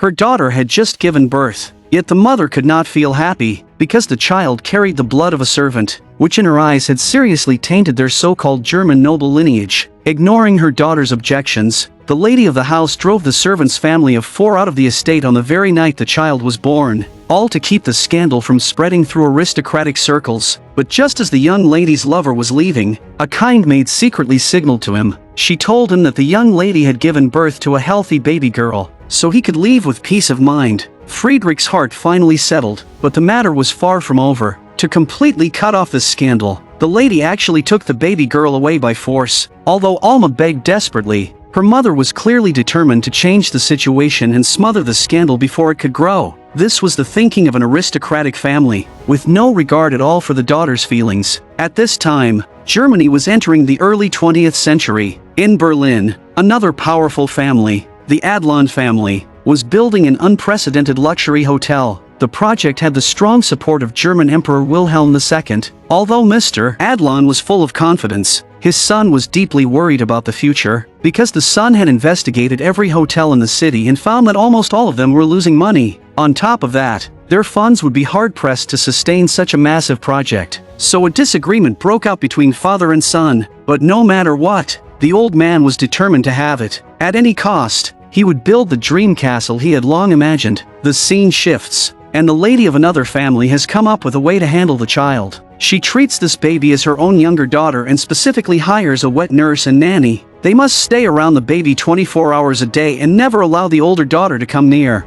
Her daughter had just given birth, yet the mother could not feel happy, because the child carried the blood of a servant, which in her eyes had seriously tainted their so-called German noble lineage. Ignoring her daughter's objections, the lady of the house drove the servant's family of 4 out of the estate on the very night the child was born, all to keep the scandal from spreading through aristocratic circles. But just as the young lady's lover was leaving, a kind maid secretly signaled to him. She told him that the young lady had given birth to a healthy baby girl, so he could leave with peace of mind. Friedrich's heart finally settled, but the matter was far from over. To completely cut off this scandal, the lady actually took the baby girl away by force. Although Alma begged desperately, her mother was clearly determined to change the situation and smother the scandal before it could grow. This was the thinking of an aristocratic family, with no regard at all for the daughter's feelings. At this time, Germany was entering the early 20th century. In Berlin, another powerful family, the Adlon family, was building an unprecedented luxury hotel. The project had the strong support of German Emperor Wilhelm II. Although Mr. Adlon was full of confidence, his son was deeply worried about the future, because the son had investigated every hotel in the city and found that almost all of them were losing money. On top of that, their funds would be hard-pressed to sustain such a massive project. So a disagreement broke out between father and son, but no matter what, the old man was determined to have it. At any cost, he would build the dream castle he had long imagined. The scene shifts, and the lady of another family has come up with a way to handle the child. She treats this baby as her own younger daughter and specifically hires a wet nurse and nanny. They must stay around the baby 24 hours a day and never allow the older daughter to come near.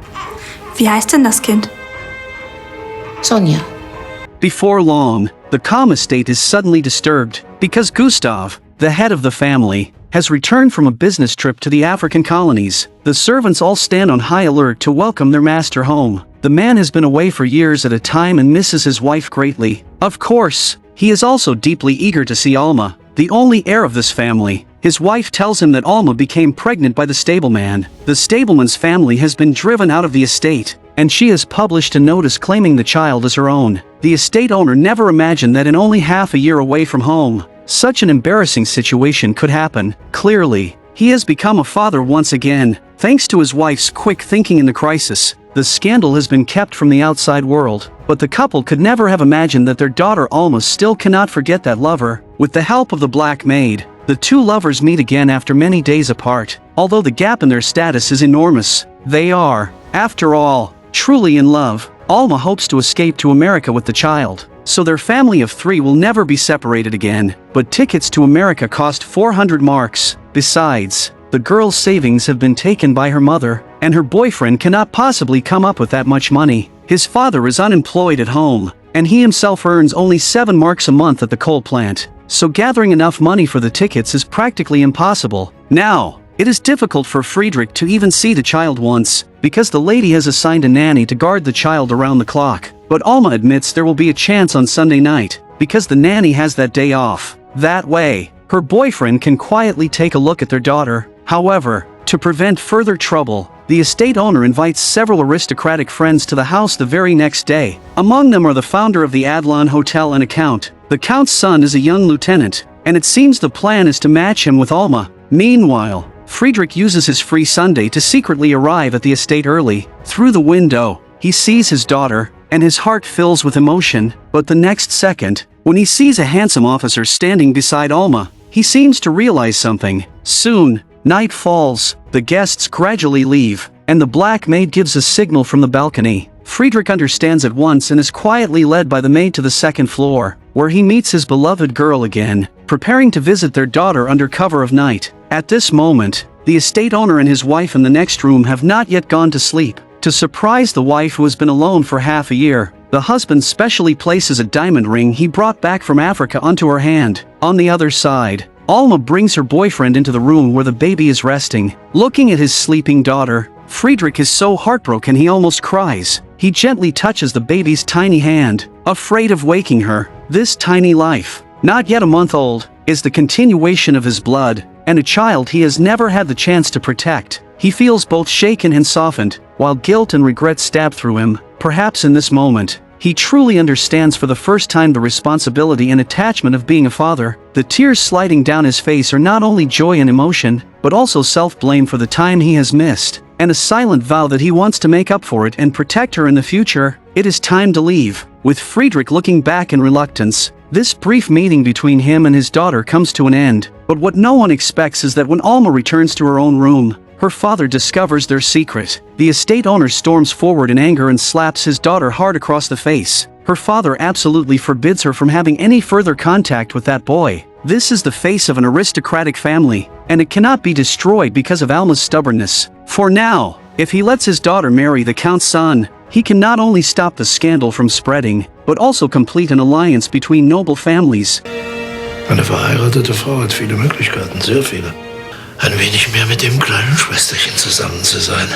Wie heißt denn das Kind? Sonja. Before long, the calm estate is suddenly disturbed, because Gustav, the head of the family, has returned from a business trip to the African colonies. The servants all stand on high alert to welcome their master home. The man has been away for years at a time and misses his wife greatly. Of course, he is also deeply eager to see Alma, the only heir of this family. His wife tells him that Alma became pregnant by the stableman. The stableman's family has been driven out of the estate, and she has published a notice claiming the child as her own. The estate owner never imagined that in only half a year away from home, such an embarrassing situation could happen. Clearly, he has become a father once again, thanks to his wife's quick thinking in the crisis. The scandal has been kept from the outside world, but the couple could never have imagined that their daughter Alma still cannot forget that lover. With the help of the black maid, the two lovers meet again after many days apart. Although the gap in their status is enormous, they are, after all, truly in love. Alma hopes to escape to America with the child, so their family of 3 will never be separated again. But tickets to America cost 400 marks. Besides, the girl's savings have been taken by her mother, and her boyfriend cannot possibly come up with that much money. His father is unemployed at home, and he himself earns only 7 marks a month at the coal plant, so gathering enough money for the tickets is practically impossible. Now, it is difficult for Friedrich to even see the child once, because the lady has assigned a nanny to guard the child around the clock. But Alma admits there will be a chance on Sunday night, because the nanny has that day off. That way, her boyfriend can quietly take a look at their daughter. However, to prevent further trouble, the estate owner invites several aristocratic friends to the house the very next day. Among them are the founder of the Adlon Hotel and a count. The count's son is a young lieutenant, and it seems the plan is to match him with Alma. Meanwhile, Friedrich uses his free Sunday to secretly arrive at the estate early. Through the window, he sees his daughter, and his heart fills with emotion. But the next second, when he sees a handsome officer standing beside Alma, he seems to realize something. Soon, night falls, the guests gradually leave, and the black maid gives a signal from the balcony. Friedrich understands at once and is quietly led by the maid to the second floor, where he meets his beloved girl again, preparing to visit their daughter under cover of night. At this moment, the estate owner and his wife in the next room have not yet gone to sleep. To surprise the wife who has been alone for half a year, the husband specially places a diamond ring he brought back from Africa onto her hand. On the other side, Alma brings her boyfriend into the room where the baby is resting. Looking at his sleeping daughter, Friedrich is so heartbroken he almost cries. He gently touches the baby's tiny hand, afraid of waking her. This tiny life, not yet a month old, is the continuation of his blood, and a child he has never had the chance to protect. He feels both shaken and softened, while guilt and regret stab through him. Perhaps in this moment, He truly understands for the first time the responsibility and attachment of being a father. The tears sliding down his face are not only joy and emotion, but also self-blame for the time he has missed, and a silent vow that he wants to make up for it and protect her in the future. It is time to leave. With Friedrich looking back in reluctance, this brief meeting between him and his daughter comes to an end. But what no one expects is that when Alma returns to her own room, her father discovers their secret. The estate owner storms forward in anger and slaps his daughter hard across the face. Her father absolutely forbids her from having any further contact with that boy. This is the face of an aristocratic family, and it cannot be destroyed because of Alma's stubbornness. For now, if he lets his daughter marry the Count's son, he can not only stop the scandal from spreading, but also complete an alliance between noble families. Eine verheiratete Frau hat viele Möglichkeiten, sehr viele. Ein wenig mehr mit dem kleinen Schwesterchen zusammen zu sein.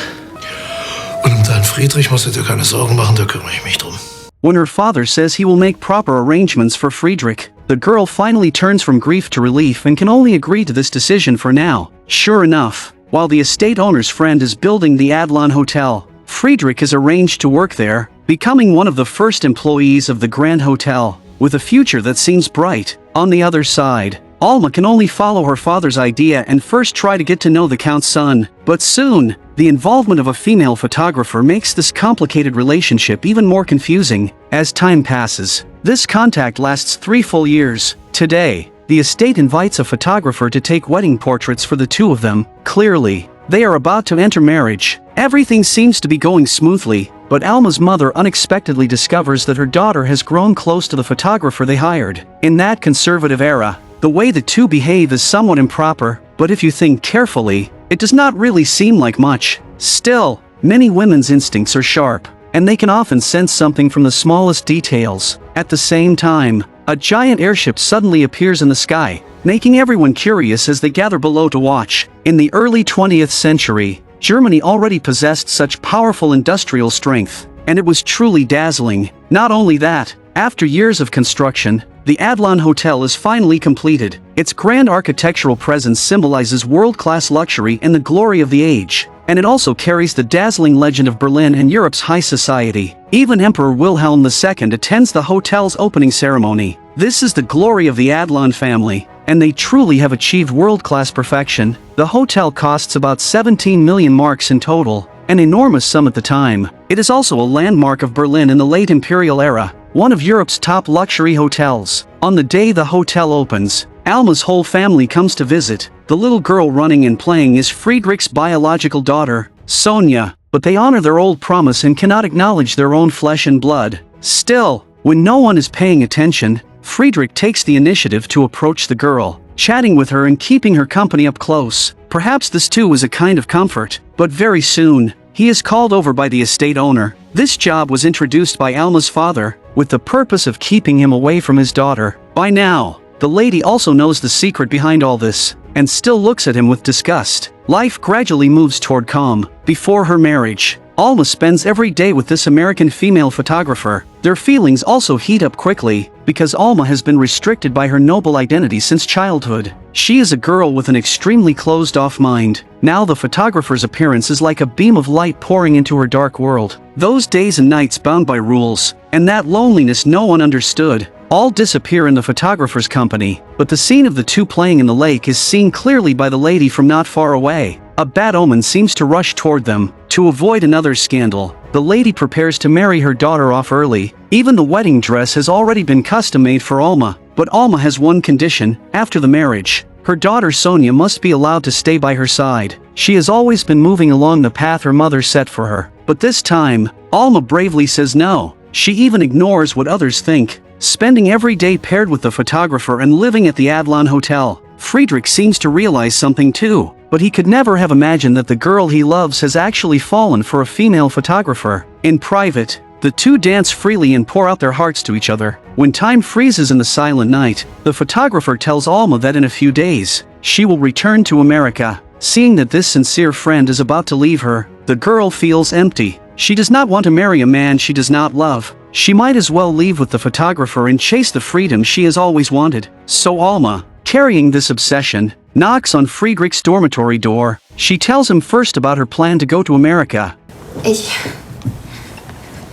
Und um deinen Friedrich musst du dir keine Sorgen machen, da kümmere ich mich drum. When her father says he will make proper arrangements for Friedrich, the girl finally turns from grief to relief and can only agree to this decision for now. Sure enough, while the estate owner's friend is building the Adlon Hotel, Friedrich is arranged to work there, becoming one of the first employees of the Grand Hotel, with a future that seems bright. On the other side, Alma can only follow her father's idea and first try to get to know the Count's son, but soon, the involvement of a female photographer makes this complicated relationship even more confusing. As time passes, this contact lasts 3 full years. Today, the estate invites a photographer to take wedding portraits for the two of them. Clearly, they are about to enter marriage. Everything seems to be going smoothly, but Alma's mother unexpectedly discovers that her daughter has grown close to the photographer they hired. In that conservative era, the way the two behave is somewhat improper, but if you think carefully, it does not really seem like much. Still, many women's instincts are sharp, and they can often sense something from the smallest details. At the same time, a giant airship suddenly appears in the sky, making everyone curious as they gather below to watch. In the early 20th century, Germany already possessed such powerful industrial strength, and it was truly dazzling. Not only that, after years of construction, the Adlon Hotel is finally completed. Its grand architectural presence symbolizes world-class luxury and the glory of the age, and it also carries the dazzling legend of Berlin and Europe's high society. Even Emperor Wilhelm II attends the hotel's opening ceremony. This is the glory of the Adlon family, and they truly have achieved world-class perfection. The hotel costs about 17 million marks in total, an enormous sum at the time. It is also a landmark of Berlin in the late imperial era, one of Europe's top luxury hotels. On the day the hotel opens, Alma's whole family comes to visit. The little girl running and playing is Friedrich's biological daughter, Sonja, but they honor their old promise and cannot acknowledge their own flesh and blood. Still, when no one is paying attention, Friedrich takes the initiative to approach the girl, chatting with her and keeping her company up close. Perhaps this too was a kind of comfort, but very soon, he is called over by the estate owner. This job was introduced by Alma's father, with the purpose of keeping him away from his daughter. By now, the lady also knows the secret behind all this, and still looks at him with disgust. Life gradually moves toward calm. Before her marriage, Alma spends every day with this American female photographer. Their feelings also heat up quickly, because Alma has been restricted by her noble identity since childhood. She is a girl with an extremely closed-off mind. Now the photographer's appearance is like a beam of light pouring into her dark world. Those days and nights bound by rules, and that loneliness no one understood, all disappear in the photographer's company, but the scene of the two playing in the lake is seen clearly by the lady from not far away. A bad omen seems to rush toward them. To avoid another scandal, the lady prepares to marry her daughter off early. Even the wedding dress has already been custom-made for Alma, but Alma has one condition. After the marriage, her daughter Sonja must be allowed to stay by her side. She has always been moving along the path her mother set for her, but this time, Alma bravely says no. She even ignores what others think, spending every day paired with the photographer and living at the Adlon Hotel. Friedrich seems to realize something too, but he could never have imagined that the girl he loves has actually fallen for a female photographer. In private, the two dance freely and pour out their hearts to each other. When time freezes in the silent night, the photographer tells Alma that in a few days, she will return to America. Seeing that this sincere friend is about to leave her, the girl feels empty. She does not want to marry a man she does not love. She might as well leave with the photographer and chase the freedom she has always wanted. So Alma, carrying this obsession, knocks on Friedrich's dormitory door. She tells him first about her plan to go to America.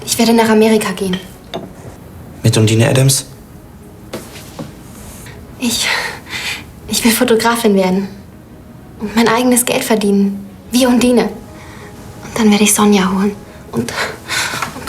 Ich werde nach Amerika gehen. Mit Undine Adams? Ich will Fotografin werden. Und mein eigenes Geld verdienen. Wie Undine. Und dann werde ich Sonja holen. Und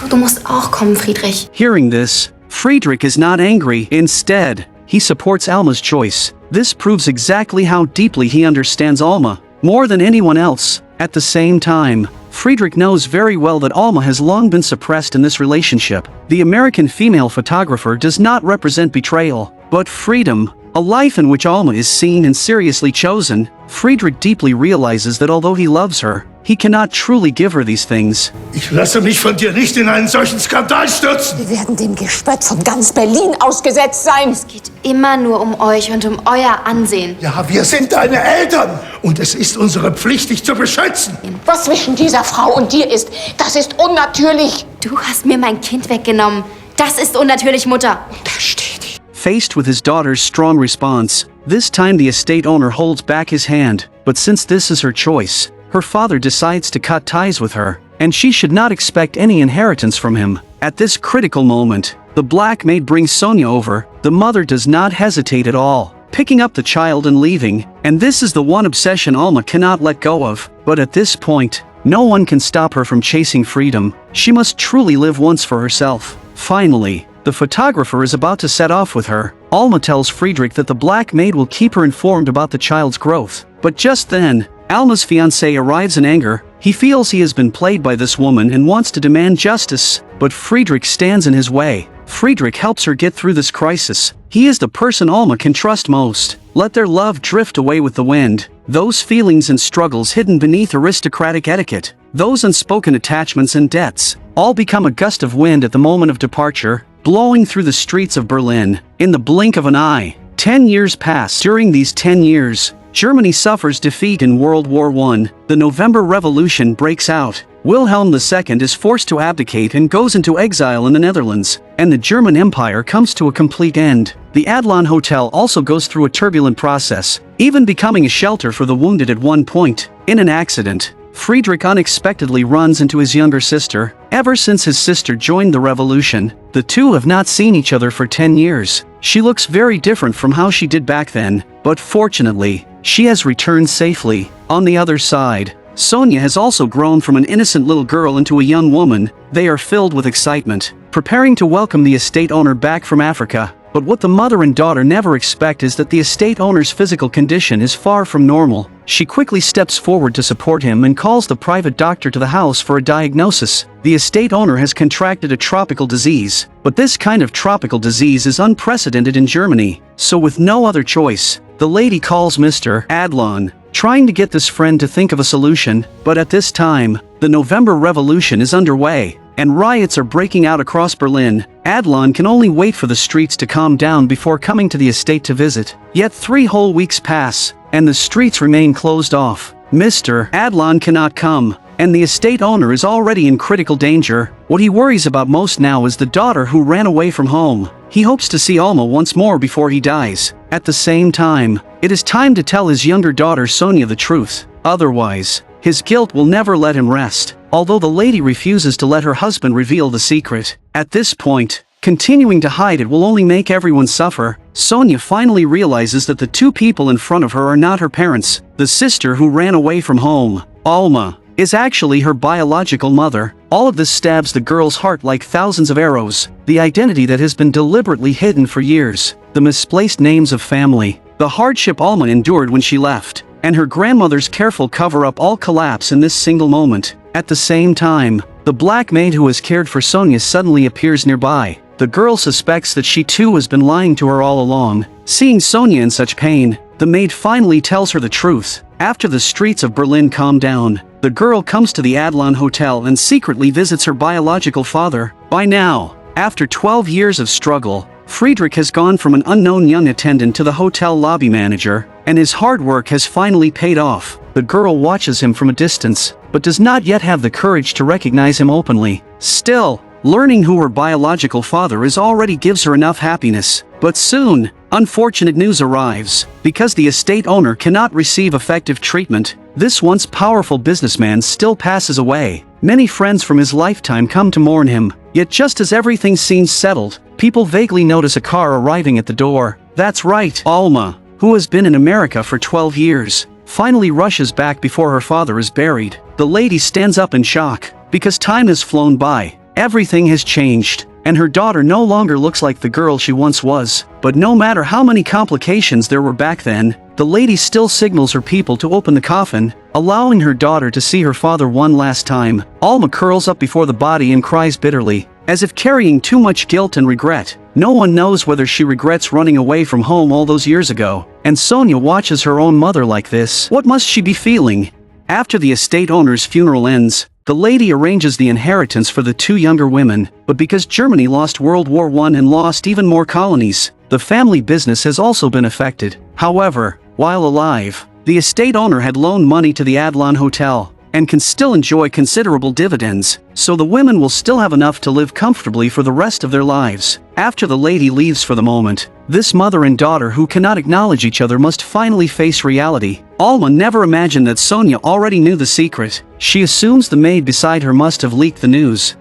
du musst auch kommen, Friedrich. Hearing this, Friedrich is not angry. Instead, he supports Alma's choice. This proves exactly how deeply he understands Alma, more than anyone else. At the same time, Friedrich knows very well that Alma has long been suppressed in this relationship. The American female photographer does not represent betrayal, but freedom, a life in which Alma is seen and seriously chosen. Friedrich deeply realizes that although he loves her, he cannot truly give her these things. Ich lasse mich von dir nicht in einen solchen Skandal stürzen. Wir werden dem Gespött von ganz Berlin ausgesetzt sein. Es geht immer nur um euch und um euer Ansehen. Ja, wir sind deine Eltern und es ist unsere Pflicht, dich zu beschützen. Was zwischen dieser Frau und dir ist, das ist unnatürlich. Du hast mir mein Kind weggenommen. Das ist unnatürlich, Mutter. Da steht die. Faced with his daughter's strong response, this time the estate owner holds back his hand, but since this is her choice, her father decides to cut ties with her, and she should not expect any inheritance from him. At this critical moment, the black maid brings Sonja over. The mother does not hesitate at all, picking up the child and leaving, and this is the one obsession Alma cannot let go of. But at this point, no one can stop her from chasing freedom. She must truly live once for herself. Finally, the photographer is about to set off with her. Alma tells Friedrich that the black maid will keep her informed about the child's growth. But just then, Alma's fiancé arrives in anger. He feels he has been played by this woman and wants to demand justice, but Friedrich stands in his way. Friedrich helps her get through this crisis. He is the person Alma can trust most. Let their love drift away with the wind. Those feelings and struggles hidden beneath aristocratic etiquette, those unspoken attachments and debts, all become a gust of wind at the moment of departure, blowing through the streets of Berlin. In the blink of an eye, 10 years pass. During these 10 years, Germany suffers defeat in World War I. The November Revolution breaks out. Wilhelm II is forced to abdicate and goes into exile in the Netherlands, and the German Empire comes to a complete end. The Adlon Hotel also goes through a turbulent process, even becoming a shelter for the wounded at one point. In an accident, Friedrich unexpectedly runs into his younger sister. Ever since his sister joined the revolution, the two have not seen each other for 10 years. She looks very different from how she did back then, but fortunately, she has returned safely. On the other side, Sonja has also grown from an innocent little girl into a young woman. They are filled with excitement, preparing to welcome the estate owner back from Africa. But what the mother and daughter never expect is that the estate owner's physical condition is far from normal. She quickly steps forward to support him and calls the private doctor to the house for a diagnosis. The estate owner has contracted a tropical disease, but this kind of tropical disease is unprecedented in Germany. So with no other choice, the lady calls Mr. Adlon, trying to get this friend to think of a solution. But at this time, the November Revolution is underway, and riots are breaking out across Berlin. Adlon can only wait for the streets to calm down before coming to the estate to visit. Yet 3 whole weeks pass, and the streets remain closed off. Mr. Adlon cannot come, and the estate owner is already in critical danger. What he worries about most now is the daughter who ran away from home. He hopes to see Alma once more before he dies. At the same time, it is time to tell his younger daughter Sonja the truth. Otherwise, his guilt will never let him rest, although the lady refuses to let her husband reveal the secret. At this point, continuing to hide it will only make everyone suffer. Sonja finally realizes that the two people in front of her are not her parents. The sister who ran away from home, Alma, is actually her biological mother. All of this stabs the girl's heart like thousands of arrows. The identity that has been deliberately hidden for years, the misplaced names of family, the hardship Alma endured when she left, and her grandmother's careful cover-up all collapse in this single moment. At the same time, the black maid who has cared for Sonja suddenly appears nearby. The girl suspects that she too has been lying to her all along. Seeing Sonja in such pain, the maid finally tells her the truth. After the streets of Berlin calm down, the girl comes to the Adlon Hotel and secretly visits her biological father. By now, after 12 years of struggle, Friedrich has gone from an unknown young attendant to the hotel lobby manager, and his hard work has finally paid off. The girl watches him from a distance, but does not yet have the courage to recognize him openly. Still, learning who her biological father is already gives her enough happiness. But soon, unfortunate news arrives. Because the estate owner cannot receive effective treatment, this once powerful businessman still passes away. Many friends from his lifetime come to mourn him, yet just as everything seems settled, people vaguely notice a car arriving at the door. That's right, Alma, who has been in America for 12 years, finally rushes back before her father is buried. The lady stands up in shock, because time has flown by, everything has changed, and her daughter no longer looks like the girl she once was. But no matter how many complications there were back then, the lady still signals her people to open the coffin, allowing her daughter to see her father one last time. Alma curls up before the body and cries bitterly, as if carrying too much guilt and regret. No one knows whether she regrets running away from home all those years ago, and Sonja watches her own mother like this. What must she be feeling? After the estate owner's funeral ends, the lady arranges the inheritance for the two younger women, but because Germany lost World War I and lost even more colonies, the family business has also been affected. However, while alive, the estate owner had loaned money to the Adlon Hotel, and can still enjoy considerable dividends, so the women will still have enough to live comfortably for the rest of their lives. After the lady leaves for the moment, this mother and daughter who cannot acknowledge each other must finally face reality. Alma never imagined that Sonja already knew the secret. She assumes the maid beside her must have leaked the news.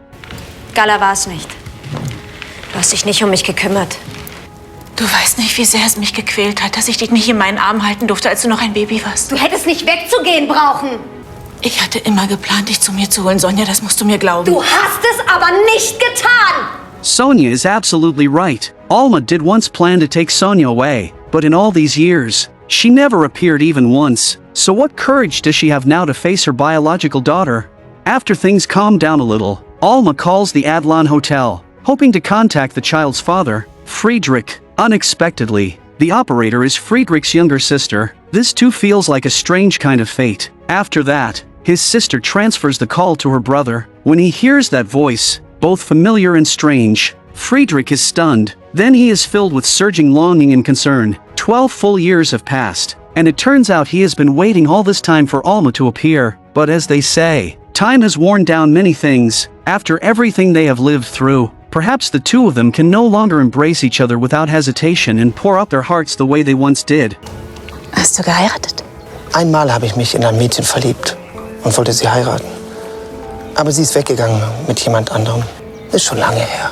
Gala war's nicht. Du hast dich nicht um mich gekümmert. Du weißt nicht, wie sehr es mich gequält hat, dass ich dich nicht in meinen Armen halten durfte, als du noch ein Baby warst. Du hättest nicht wegzugehen brauchen. Ich hatte immer geplant, dich zu mir zu holen, Sonja, das musst du mir glauben. Du hast es aber nicht getan! Sonja is absolutely right. Alma did once plan to take Sonja away, but in all these years, she never appeared even once. So what courage does she have now to face her biological daughter? After things calm down a little, Alma calls the Adlon Hotel, hoping to contact the child's father, Friedrich. Unexpectedly, the operator is Friedrich's younger sister. This too feels like a strange kind of fate. After that, his sister transfers the call to her brother. When he hears that voice, both familiar and strange, Friedrich is stunned. Then he is filled with surging longing and concern. 12 full years have passed, and it turns out he has been waiting all this time for Alma to appear. But as they say, time has worn down many things. After everything they have lived through, perhaps the two of them can no longer embrace each other without hesitation and pour out their hearts the way they once did. Hast du geheiratet? Einmal habe ich mich in ein Mädchen verliebt und wollte sie heiraten. Aber sie ist weggegangen mit jemand anderem. Ist schon lange her.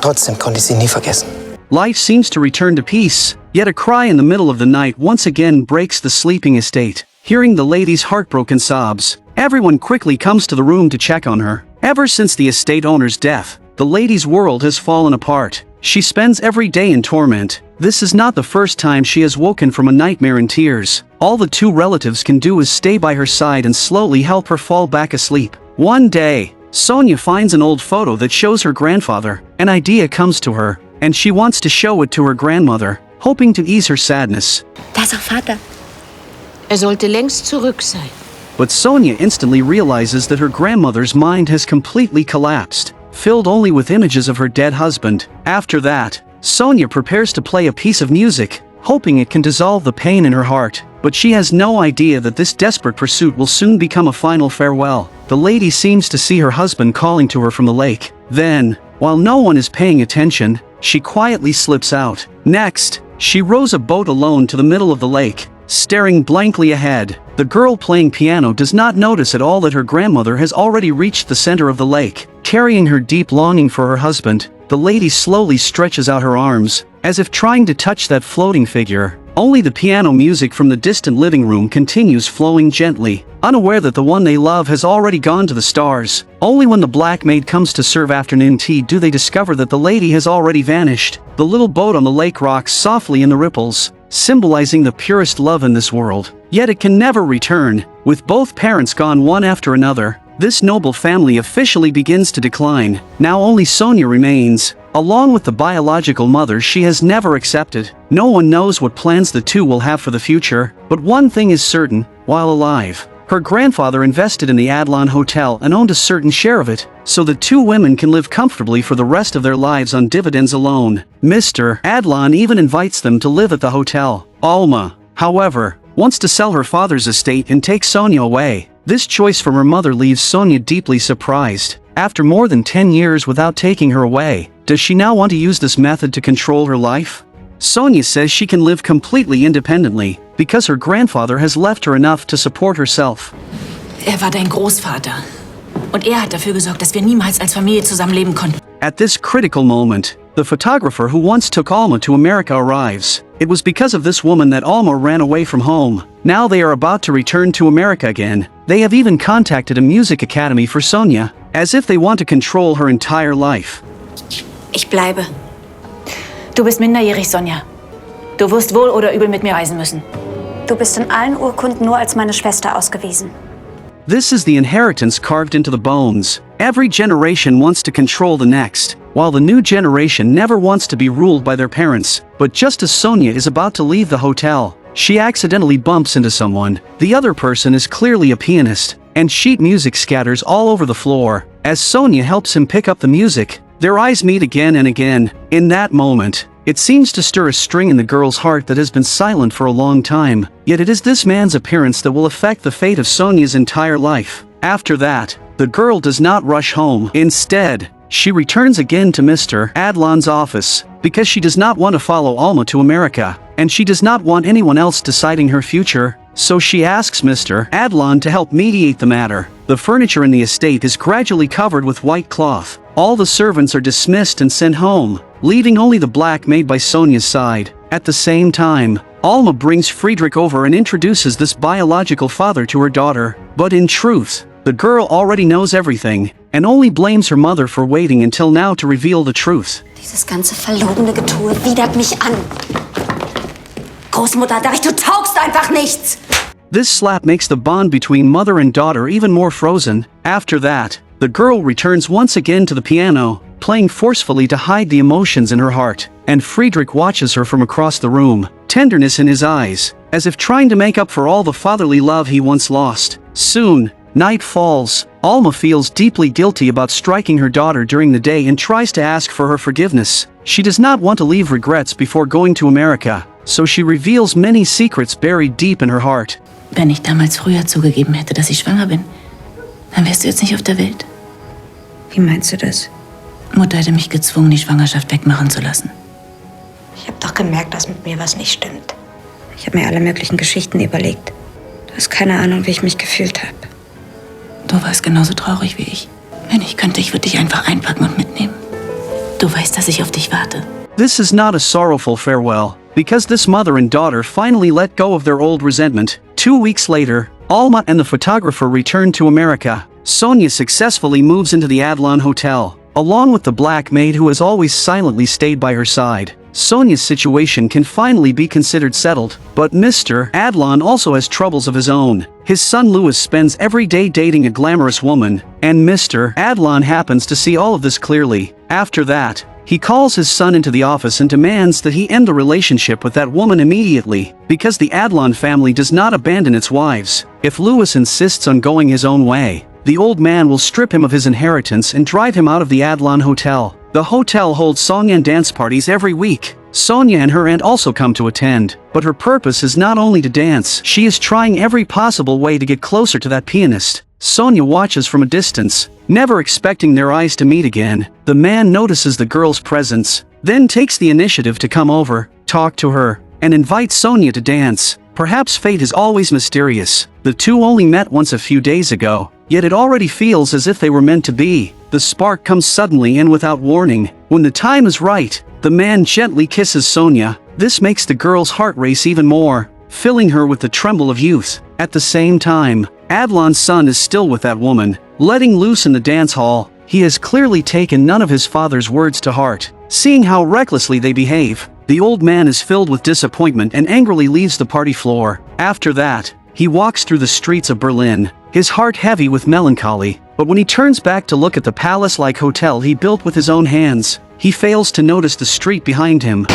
Trotzdem konnte ich sie nie vergessen. Life seems to return to peace, yet a cry in the middle of the night once again breaks the sleeping estate. Hearing the lady's heartbroken sobs, everyone quickly comes to the room to check on her. Ever since the estate owner's death, the lady's world has fallen apart. She spends every day in torment. This is not the first time she has woken from a nightmare in tears. All the two relatives can do is stay by her side and slowly help her fall back asleep. One day, Sonja finds an old photo that shows her grandfather. An idea comes to her, and she wants to show it to her grandmother, hoping to ease her sadness. Da ist auch Vater. Sollte längst zurück sein. But Sonja instantly realizes that her grandmother's mind has completely collapsed, filled only with images of her dead husband. After that, Sonja prepares to play a piece of music, hoping it can dissolve the pain in her heart. But she has no idea that this desperate pursuit will soon become a final farewell. The lady seems to see her husband calling to her from the lake. Then, while no one is paying attention, she quietly slips out. Next, she rows a boat alone to the middle of the lake, staring blankly ahead. The girl playing piano does not notice at all that her grandmother has already reached the center of the lake. Carrying her deep longing for her husband, the lady slowly stretches out her arms, as if trying to touch that floating figure. Only the piano music from the distant living room continues flowing gently, unaware that the one they love has already gone to the stars. Only when the black maid comes to serve afternoon tea do they discover that the lady has already vanished. The little boat on the lake rocks softly in the ripples, symbolizing the purest love in this world. Yet it can never return. With both parents gone one after another, this noble family officially begins to decline. Now only Sonja remains, along with the biological mother she has never accepted. No one knows what plans the two will have for the future, but one thing is certain: while alive, her grandfather invested in the Adlon Hotel and owned a certain share of it, so the two women can live comfortably for the rest of their lives on dividends alone. Mr. Adlon even invites them to live at the hotel. Alma, however, wants to sell her father's estate and take Sonja away. This choice from her mother leaves Sonja deeply surprised. After more than 10 years without taking her away, does she now want to use this method to control her life? Sonja says she can live completely independently, because her grandfather has left her enough to support herself. War dein Großvater. Und hat dafür gesorgt, dass wir niemals als Familie zusammenleben konnten. At this critical moment, the photographer who once took Alma to America arrives. It was because of this woman that Alma ran away from home. Now they are about to return to America again. They have even contacted a music academy for Sonja, as if they want to control her entire life. Ich bleibe. Du bist minderjährig, Sonja. Du wirst wohl oder übel mit mir reisen müssen. Du bist in allen Urkunden nur als meine Schwester ausgewiesen. This is the inheritance carved into the bones. Every generation wants to control the next, while the new generation never wants to be ruled by their parents. But just as Sonja is about to leave the hotel, she accidentally bumps into someone. The other person is clearly a pianist, and sheet music scatters all over the floor. As Sonja helps him pick up the music, their eyes meet again and again. In that moment, it seems to stir a string in the girl's heart that has been silent for a long time. Yet it is this man's appearance that will affect the fate of Sonja's entire life. After that, the girl does not rush home. Instead, she returns again to Mr. Adlon's office, because she does not want to follow Alma to America, and she does not want anyone else deciding her future, so she asks Mr. Adlon to help mediate the matter. The furniture in the estate is gradually covered with white cloth. All the servants are dismissed and sent home, leaving only the black maid by Sonja's side. At the same time, Alma brings Friedrich over and introduces this biological father to her daughter. But in truth, the girl already knows everything, and only blames her mother for waiting until now to reveal the truth. Dieses ganze verlogene Getue widert mich an. Großmutter, du taugst einfach nichts! This slap makes the bond between mother and daughter even more frozen. After that, the girl returns once again to the piano, playing forcefully to hide the emotions in her heart, and Friedrich watches her from across the room, tenderness in his eyes, as if trying to make up for all the fatherly love he once lost. Soon, night falls. Alma feels deeply guilty about striking her daughter during the day and tries to ask for her forgiveness. She does not want to leave regrets before going to America, so she reveals many secrets buried deep in her heart. Wenn ich damals früher zugegeben hätte, dass ich schwanger bin, dann wärst du jetzt nicht auf der Welt. Wie meinst du das? Mutter hätte mich gezwungen, die Schwangerschaft wegmachen zu lassen. Ich habe doch gemerkt, dass mit mir was nicht stimmt. Ich habe mir alle möglichen Geschichten überlegt. Du hast keine Ahnung, wie ich mich gefühlt habe. Du warst genauso traurig wie ich. Wenn ich könnte, ich würde dich einfach einpacken und mitnehmen. Du weißt, dass ich auf dich warte. This is not a sorrowful farewell, because this mother and daughter finally let go of their old resentment. 2 weeks later, Alma and the photographer return to America. Sonja successfully moves into the Adlon Hotel, along with the black maid who has always silently stayed by her side. Sonja's situation can finally be considered settled, but Mr. Adlon also has troubles of his own. His son Louis spends every day dating a glamorous woman, and Mr. Adlon happens to see all of this clearly. After that, he calls his son into the office and demands that he end the relationship with that woman immediately, because the Adlon family does not abandon its wives. If Louis insists on going his own way, the old man will strip him of his inheritance and drive him out of the Adlon Hotel. The hotel holds song and dance parties every week. Sonja and her aunt also come to attend, but her purpose is not only to dance. She is trying every possible way to get closer to that pianist. Sonja watches from a distance, never expecting their eyes to meet again. The man notices the girl's presence, then takes the initiative to come over, talk to her, and invite Sonja to dance. Perhaps fate is always mysterious. The two only met once a few days ago, yet it already feels as if they were meant to be. The spark comes suddenly and without warning. When the time is right, the man gently kisses Sonja. This makes the girl's heart race even more, filling her with the tremble of youth. At the same time, Adlon's son is still with that woman, letting loose in the dance hall. He has clearly taken none of his father's words to heart. Seeing how recklessly they behave, the old man is filled with disappointment and angrily leaves the party floor. After that, he walks through the streets of Berlin, his heart heavy with melancholy. But when he turns back to look at the palace-like hotel he built with his own hands, he fails to notice the street behind him.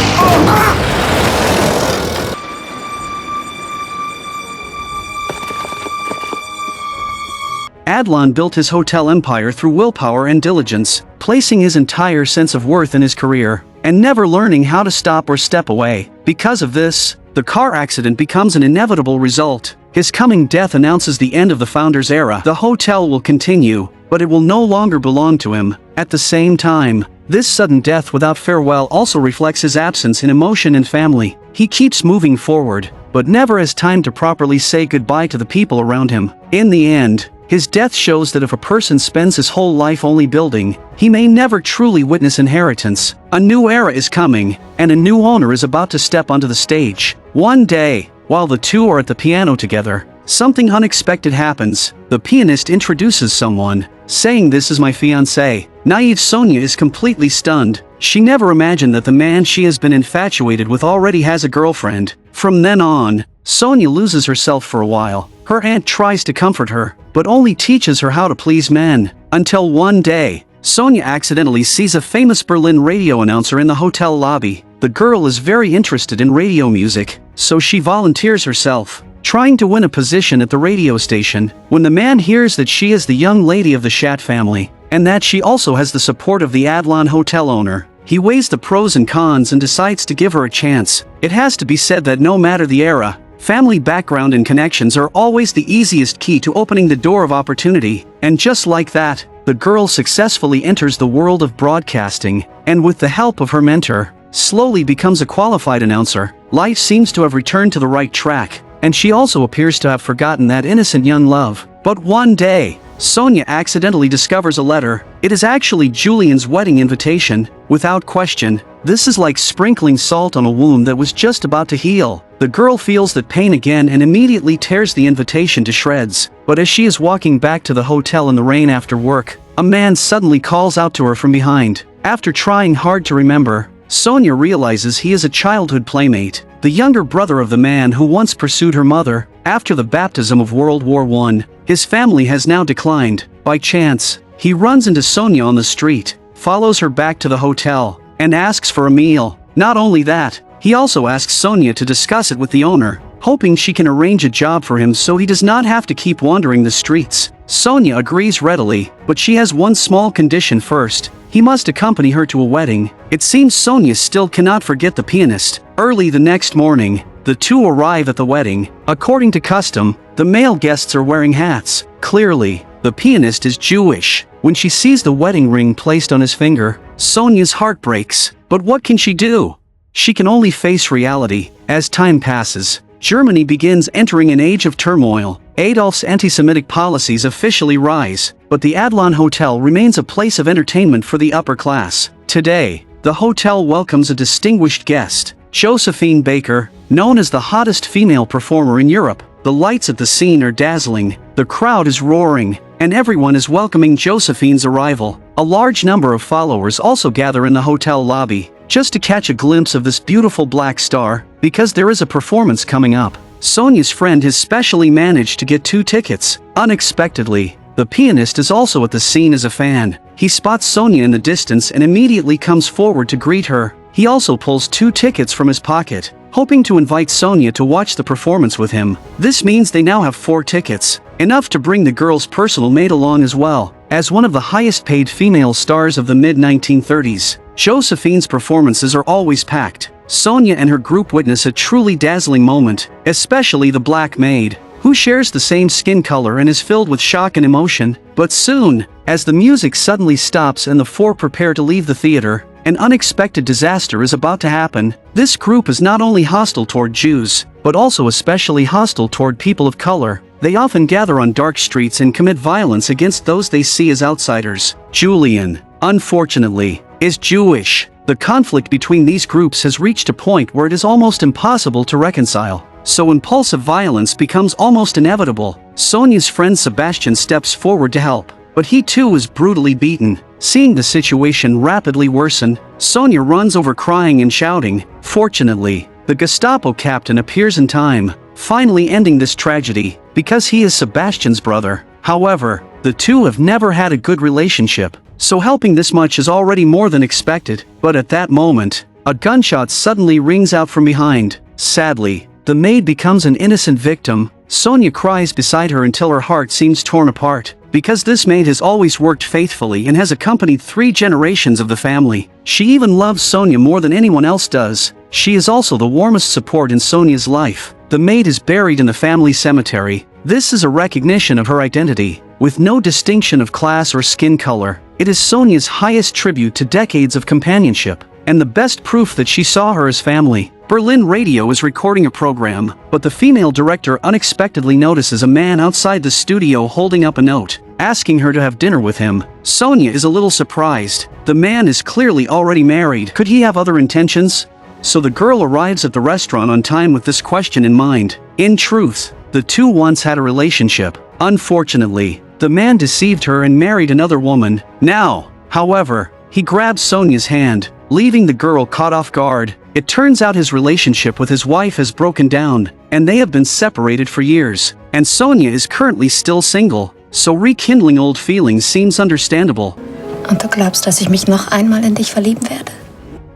Adlon built his hotel empire through willpower and diligence, placing his entire sense of worth in his career, and never learning how to stop or step away. Because of this, the car accident becomes an inevitable result. His coming death announces the end of the founder's era. The hotel will continue, but it will no longer belong to him. At the same time, this sudden death without farewell also reflects his absence in emotion and family. He keeps moving forward, but never has time to properly say goodbye to the people around him. In the end, His death shows that if a person spends his whole life only building, he may never truly witness inheritance. A new era is coming, and a new owner is about to step onto the stage. One day, while the two are at the piano together, something unexpected happens. The pianist introduces someone, saying, "This is my fiancé." Naive Sonja is completely stunned. She never imagined that the man she has been infatuated with already has a girlfriend. From then on, Sonja loses herself for a while. Her aunt tries to comfort her, but only teaches her how to please men. Until one day, Sonja accidentally sees a famous Berlin radio announcer in the hotel lobby. The girl is very interested in radio music, so she volunteers herself, trying to win a position at the radio station. When the man hears that she is the young lady of the Schatt family, and that she also has the support of the Adlon Hotel owner, he weighs the pros and cons and decides to give her a chance. It has to be said that no matter the era, family background and connections are always the easiest key to opening the door of opportunity. And just like that, the girl successfully enters the world of broadcasting, and with the help of her mentor, slowly becomes a qualified announcer. Life seems to have returned to the right track, and she also appears to have forgotten that innocent young love. But one day, Sonja accidentally discovers a letter. It is actually Julian's wedding invitation. Without question, this is like sprinkling salt on a wound that was just about to heal. The girl feels that pain again and immediately tears the invitation to shreds. But as she is walking back to the hotel in the rain after work, a man suddenly calls out to her from behind. After trying hard to remember, Sonja realizes he is a childhood playmate, the younger brother of the man who once pursued her mother. After the baptism of World War I, his family has now declined. By chance, he runs into Sonja on the street, follows her back to the hotel, and asks for a meal. Not only that, he also asks Sonja to discuss it with the owner, hoping she can arrange a job for him so he does not have to keep wandering the streets. Sonja agrees readily, but she has one small condition first. He must accompany her to a wedding. It seems Sonja still cannot forget the pianist. Early the next morning, the two arrive at the wedding. According to custom, the male guests are wearing hats. Clearly, the pianist is Jewish. When she sees the wedding ring placed on his finger, Sonja's heart breaks. But what can she do? She can only face reality. As time passes, Germany begins entering an age of turmoil. Adolf's anti-Semitic policies officially rise, but the Adlon Hotel remains a place of entertainment for the upper class. Today, the hotel welcomes a distinguished guest, Josephine Baker, known as the hottest female performer in Europe. The lights at the scene are dazzling, the crowd is roaring, and everyone is welcoming Josephine's arrival. A large number of followers also gather in the hotel lobby, just to catch a glimpse of this beautiful black star, because there is a performance coming up. Sonja's friend has specially managed to get 2 tickets. Unexpectedly, the pianist is also at the scene as a fan. He spots Sonja in the distance and immediately comes forward to greet her. He also pulls 2 tickets from his pocket, hoping to invite Sonja to watch the performance with him. This means they now have 4 tickets, enough to bring the girl's personal maid along as well. As one of the highest-paid female stars of the mid-1930s, Josephine's performances are always packed. Sonja and her group witness a truly dazzling moment, especially the black maid, who shares the same skin color and is filled with shock and emotion. But soon, as the music suddenly stops and the 4 prepare to leave the theater, an unexpected disaster is about to happen. This group is not only hostile toward Jews, but also especially hostile toward people of color. They often gather on dark streets and commit violence against those they see as outsiders. Julian, unfortunately, is Jewish. The conflict between these groups has reached a point where it is almost impossible to reconcile. So impulsive violence becomes almost inevitable. Sonja's friend Sebastian steps forward to help, but he too is brutally beaten. Seeing the situation rapidly worsen, Sonja runs over crying and shouting. Fortunately, the Gestapo captain appears in time, finally ending this tragedy, because he is Sebastian's brother. However, the two have never had a good relationship, so helping this much is already more than expected. But at that moment, a gunshot suddenly rings out from behind. Sadly, the maid becomes an innocent victim. Sonja cries beside her until her heart seems torn apart, because this maid has always worked faithfully and has accompanied 3 generations of the family. She even loves Sonja more than anyone else does. She is also the warmest support in Sonja's life. The maid is buried in the family cemetery. This is a recognition of her identity, with no distinction of class or skin color. It is Sonja's highest tribute to decades of companionship, and the best proof that she saw her as family. Berlin radio is recording a program, but the female director unexpectedly notices a man outside the studio holding up a note, asking her to have dinner with him. Sonja is a little surprised. The man is clearly already married. Could he have other intentions? So the girl arrives at the restaurant on time with this question in mind. In truth, the two once had a relationship. Unfortunately, the man deceived her and married another woman. Now, however, he grabs Sonja's hand, leaving the girl caught off guard. It turns out his relationship with his wife has broken down, and they have been separated for years. And Sonja is currently still single, so rekindling old feelings seems understandable. Und du glaubst, dass ich mich noch einmal in dich verlieben werde?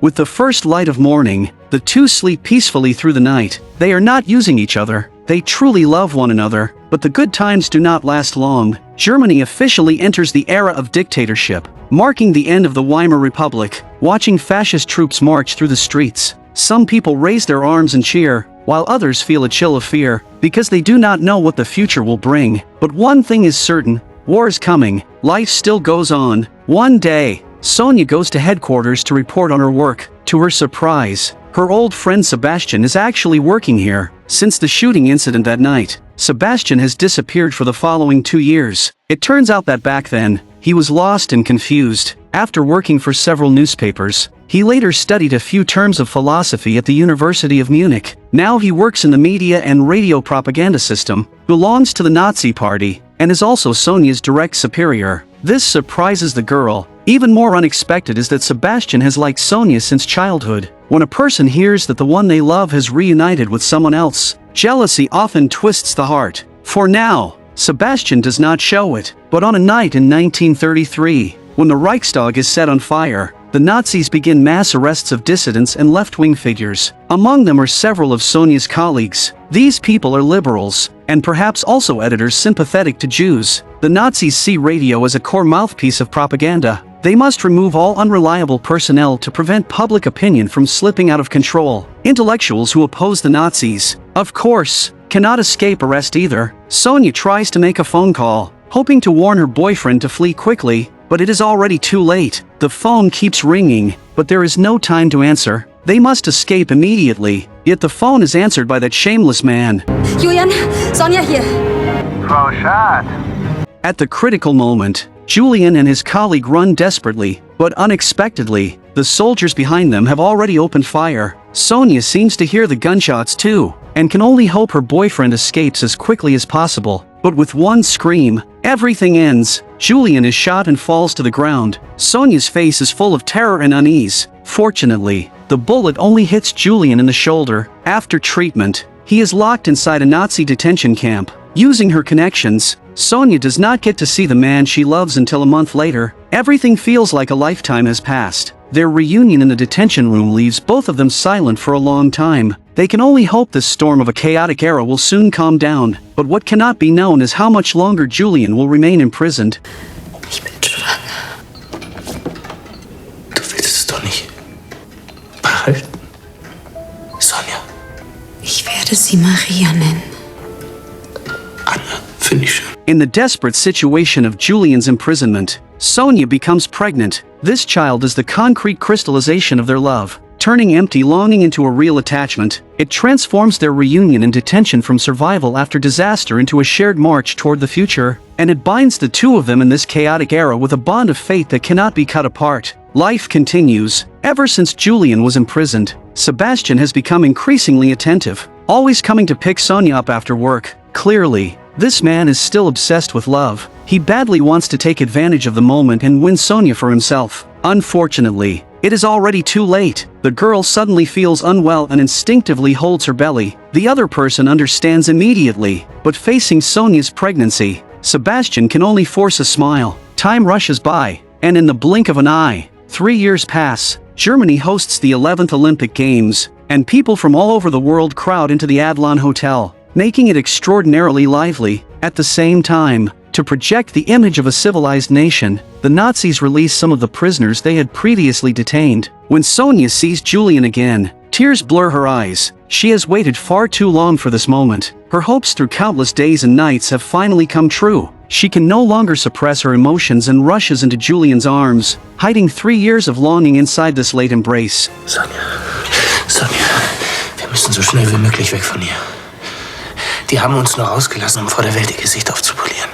With the first light of morning, the two sleep peacefully through the night. They are not using each other. They truly love one another, but the good times do not last long. Germany officially enters the era of dictatorship, marking the end of the Weimar Republic. Watching fascist troops march through the streets, some people raise their arms and cheer, while others feel a chill of fear, because they do not know what the future will bring. But one thing is certain, war is coming, life still goes on. One day, Sonja goes to headquarters to report on her work. To her surprise, her old friend Sebastian is actually working here. Since the shooting incident that night, Sebastian has disappeared for the following 2 years. It turns out that back then, he was lost and confused. After working for several newspapers, he later studied a few terms of philosophy at the University of Munich. Now he works in the media and radio propaganda system, belongs to the Nazi Party, and is also Sonja's direct superior. This surprises the girl. Even more unexpected is that Sebastian has liked Sonja since childhood. When a person hears that the one they love has reunited with someone else, jealousy often twists the heart. For now, Sebastian does not show it, but on a night in 1933, when the Reichstag is set on fire, the Nazis begin mass arrests of dissidents and left-wing figures. Among them are several of Sonja's colleagues. These people are liberals, and perhaps also editors sympathetic to Jews. The Nazis see radio as a core mouthpiece of propaganda. They must remove all unreliable personnel to prevent public opinion from slipping out of control. Intellectuals who oppose the Nazis, of course, cannot escape arrest either. Sonja tries to make a phone call, hoping to warn her boyfriend to flee quickly, but it is already too late. The phone keeps ringing, but there is no time to answer. They must escape immediately, yet the phone is answered by that shameless man. Julian, Sonja hier. Frau Schad. At the critical moment, Julian and his colleague run desperately, but unexpectedly, the soldiers behind them have already opened fire. Sonja seems to hear the gunshots too, and can only hope her boyfriend escapes as quickly as possible. But with one scream, everything ends. Julian is shot and falls to the ground. Sonja's face is full of terror and unease. Fortunately, the bullet only hits Julian in the shoulder. After treatment, he is locked inside a Nazi detention camp. Using her connections, Sonja does not get to see the man she loves until a month later. Everything feels like a lifetime has passed. Their reunion in the detention room leaves both of them silent for a long time. They can only hope this storm of a chaotic era will soon calm down, but what cannot be known is how much longer Julian will remain imprisoned. Ich bin schwanger. Du willst es doch nicht behalten, Sonja? Ich werde sie Maria nennen. Anna, finde ich schön. In the desperate situation of Julian's imprisonment, Sonja becomes pregnant. This child is the concrete crystallization of their love, turning empty longing into a real attachment. It transforms their reunion in detention from survival after disaster into a shared march toward the future, and it binds the two of them in this chaotic era with a bond of fate that cannot be cut apart. Life continues. Ever since Julian was imprisoned, Sebastian has become increasingly attentive, always coming to pick Sonja up after work. Clearly, this man is still obsessed with love. He badly wants to take advantage of the moment and win Sonja for himself. Unfortunately, it is already too late. The girl suddenly feels unwell and instinctively holds her belly. The other person understands immediately, but facing Sonja's pregnancy, Sebastian can only force a smile. Time rushes by, and in the blink of an eye, 3 years pass. Germany hosts the 11th Olympic Games, and people from all over the world crowd into the Adlon Hotel, making it extraordinarily lively. At the same time, to project the image of a civilized nation, the Nazis release some of the prisoners they had previously detained. When Sonja sees Julian again, tears blur her eyes. She has waited far too long for this moment. Her hopes through countless days and nights have finally come true. She can no longer suppress her emotions and rushes into Julian's arms, hiding 3 years of longing inside this late embrace. Sonja, müssen so schnell wie möglich weg von hier. Die haben uns nur rausgelassen, um vor der Welt ihr Gesicht aufzupolieren.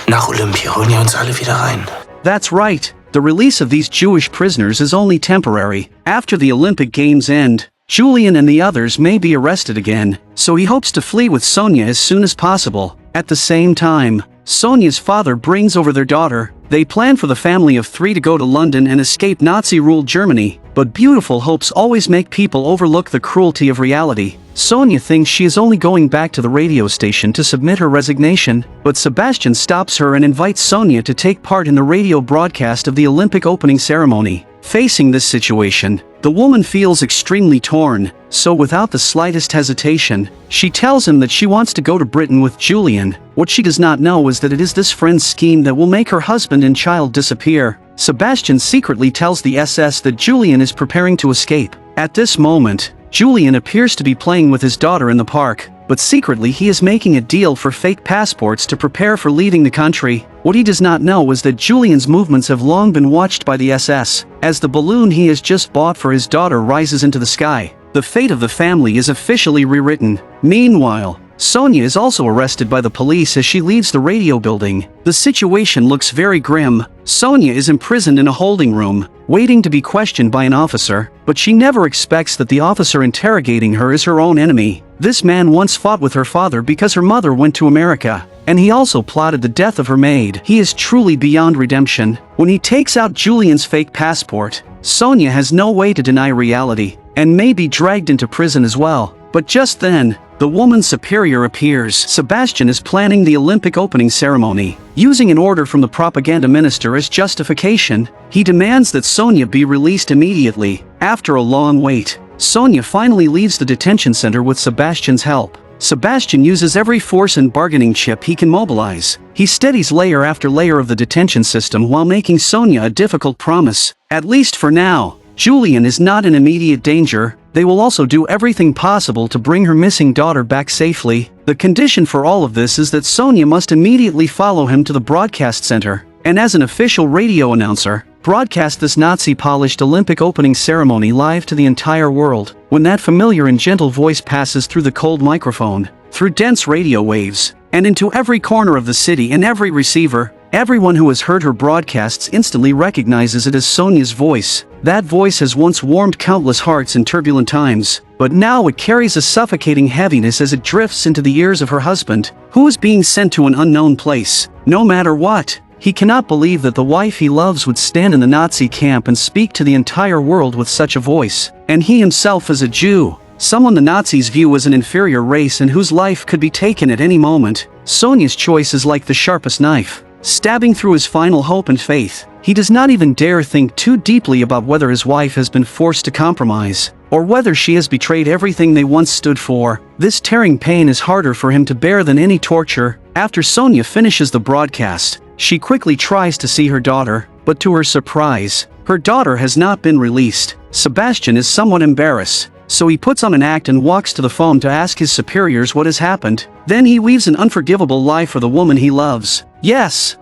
Nach Olympia holen die uns alle wieder rein. That's right. The release of these Jewish prisoners is only temporary. After the Olympic Games end, Julian and the others may be arrested again, so he hopes to flee with Sonja as soon as possible. At the same time, Sonja's father brings over their daughter. They plan for the family of 3 to go to London and escape Nazi-ruled Germany, but beautiful hopes always make people overlook the cruelty of reality. Sonja thinks she is only going back to the radio station to submit her resignation, but Sebastian stops her and invites Sonja to take part in the radio broadcast of the Olympic opening ceremony. Facing this situation, the woman feels extremely torn, so without the slightest hesitation, she tells him that she wants to go to Britain with Julian. What she does not know is that it is this friend's scheme that will make her husband and child disappear. Sebastian secretly tells the SS that Julian is preparing to escape. At this moment, Julian appears to be playing with his daughter in the park, but secretly he is making a deal for fake passports to prepare for leaving the country. What he does not know is that Julian's movements have long been watched by the SS. As the balloon he has just bought for his daughter rises into the sky, the fate of the family is officially rewritten. Meanwhile, Sonja is also arrested by the police as she leaves the radio building. The situation looks very grim. Sonja is imprisoned in a holding room, waiting to be questioned by an officer, but she never expects that the officer interrogating her is her own enemy. This man once fought with her father because her mother went to America, and he also plotted the death of her maid. He is truly beyond redemption. When he takes out Julian's fake passport, Sonja has no way to deny reality, and may be dragged into prison as well. But just then, the woman's superior appears. Sebastian is planning the Olympic opening ceremony. Using an order from the propaganda minister as justification, he demands that Sonja be released immediately. After a long wait, Sonja finally leaves the detention center with Sebastian's help. Sebastian uses every force and bargaining chip he can mobilize. He steadies layer after layer of the detention system while making Sonja a difficult promise. At least for now, Julian is not in immediate danger. They will also do everything possible to bring her missing daughter back safely. The condition for all of this is that Sonja must immediately follow him to the broadcast center, and as an official radio announcer, broadcast this Nazi-polished Olympic opening ceremony live to the entire world. When that familiar and gentle voice passes through the cold microphone, through dense radio waves, and into every corner of the city and every receiver, everyone who has heard her broadcasts instantly recognizes it as Sonja's voice. That voice has once warmed countless hearts in turbulent times, but now it carries a suffocating heaviness as it drifts into the ears of her husband, who is being sent to an unknown place. No matter what, he cannot believe that the wife he loves would stand in the Nazi camp and speak to the entire world with such a voice. And he himself is a Jew, someone the Nazis view as an inferior race and whose life could be taken at any moment. Sonja's choice is like the sharpest knife, stabbing through his final hope and faith. He does not even dare think too deeply about whether his wife has been forced to compromise, or whether she has betrayed everything they once stood for. This tearing pain is harder for him to bear than any torture. After Sonja finishes the broadcast, she quickly tries to see her daughter, but to her surprise, her daughter has not been released. Sebastian is somewhat embarrassed, so he puts on an act and walks to the phone to ask his superiors what has happened. Then he weaves an unforgivable lie for the woman he loves. Yes,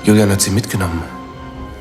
Julian hat sie mitgenommen.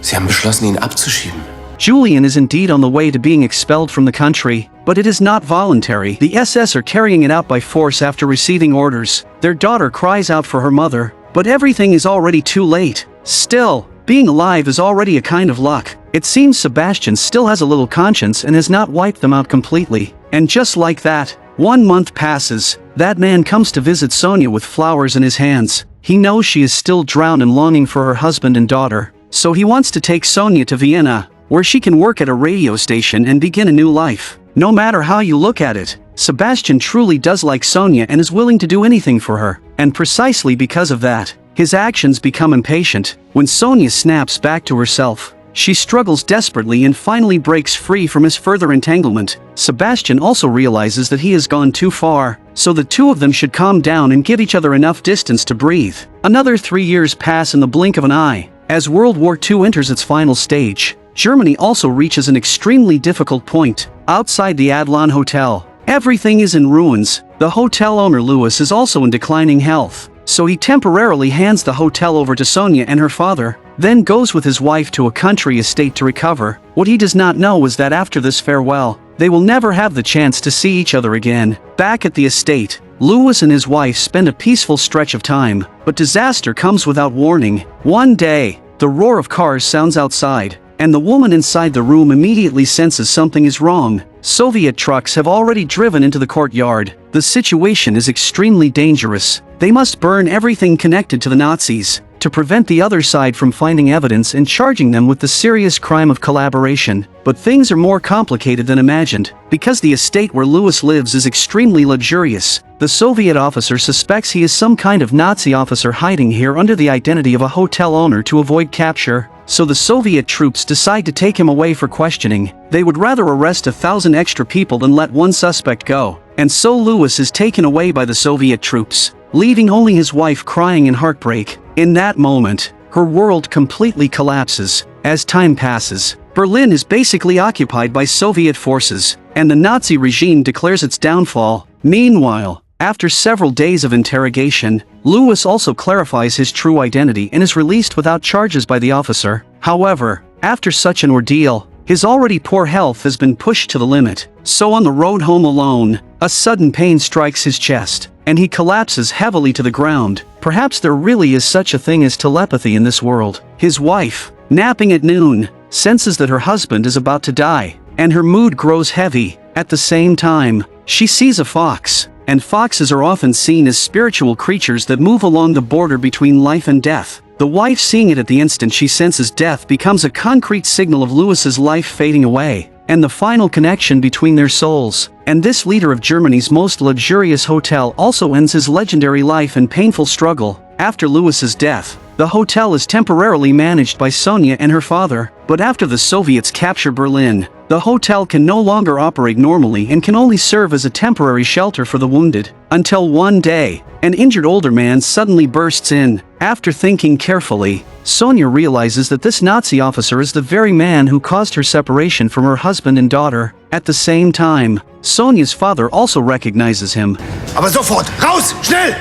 Sie haben beschlossen, ihn abzuschieben. Julian is indeed on the way to being expelled from the country, but it is not voluntary. The SS are carrying it out by force after receiving orders. Their daughter cries out for her mother, but everything is already too late. Still, being alive is already a kind of luck. It seems Sebastian still has a little conscience and has not wiped them out completely. And just like that, 1 month passes. That man comes to visit Sonja with flowers in his hands. He knows she is still drowned and longing for her husband and daughter, so he wants to take Sonja to Vienna, where she can work at a radio station and begin a new life. No matter how you look at it, Sebastian truly does like Sonja and is willing to do anything for her. And precisely because of that, his actions become impatient. When Sonja snaps back to herself, she struggles desperately and finally breaks free from his further entanglement. Sebastian also realizes that he has gone too far, so the two of them should calm down and give each other enough distance to breathe. Another 3 years pass in the blink of an eye. As World War II enters its final stage, Germany also reaches an extremely difficult point. Outside the Adlon Hotel, everything is in ruins. The hotel owner Louis is also in declining health, so he temporarily hands the hotel over to Sonja and her father, then goes with his wife to a country estate to recover. What he does not know is that after this farewell, they will never have the chance to see each other again. Back at the estate, Louis and his wife spend a peaceful stretch of time, but disaster comes without warning. One day, the roar of cars sounds outside, and the woman inside the room immediately senses something is wrong. Soviet trucks have already driven into the courtyard. The situation is extremely dangerous. They must burn everything connected to the Nazis to prevent the other side from finding evidence and charging them with the serious crime of collaboration. But things are more complicated than imagined. Because the estate where Louis lives is extremely luxurious, the Soviet officer suspects he is some kind of Nazi officer hiding here under the identity of a hotel owner to avoid capture. So the Soviet troops decide to take him away for questioning. They would rather arrest 1,000 extra people than let one suspect go. And so Louis is taken away by the Soviet troops, leaving only his wife crying in heartbreak. In that moment, her world completely collapses. As time passes, Berlin is basically occupied by Soviet forces, and the Nazi regime declares its downfall. Meanwhile, after several days of interrogation, Louis also clarifies his true identity and is released without charges by the officer. However, after such an ordeal, his already poor health has been pushed to the limit. So on the road home alone, a sudden pain strikes his chest, and he collapses heavily to the ground. Perhaps there really is such a thing as telepathy in this world. His wife, napping at noon, senses that her husband is about to die, and her mood grows heavy. At the same time, she sees a fox, and foxes are often seen as spiritual creatures that move along the border between life and death. The wife, seeing it at the instant she senses death, becomes a concrete signal of Louis's life fading away, and the final connection between their souls. And this leader of Germany's most luxurious hotel also ends his legendary life in painful struggle. After Louis's death, the hotel is temporarily managed by Sonja and her father, but after the Soviets capture Berlin, the hotel can no longer operate normally and can only serve as a temporary shelter for the wounded. Until one day, an injured older man suddenly bursts in. After thinking carefully, Sonja realizes that this Nazi officer is the very man who caused her separation from her husband and daughter. At the same time, Sonja's father also recognizes him. Aber sofort! Raus! Schnell!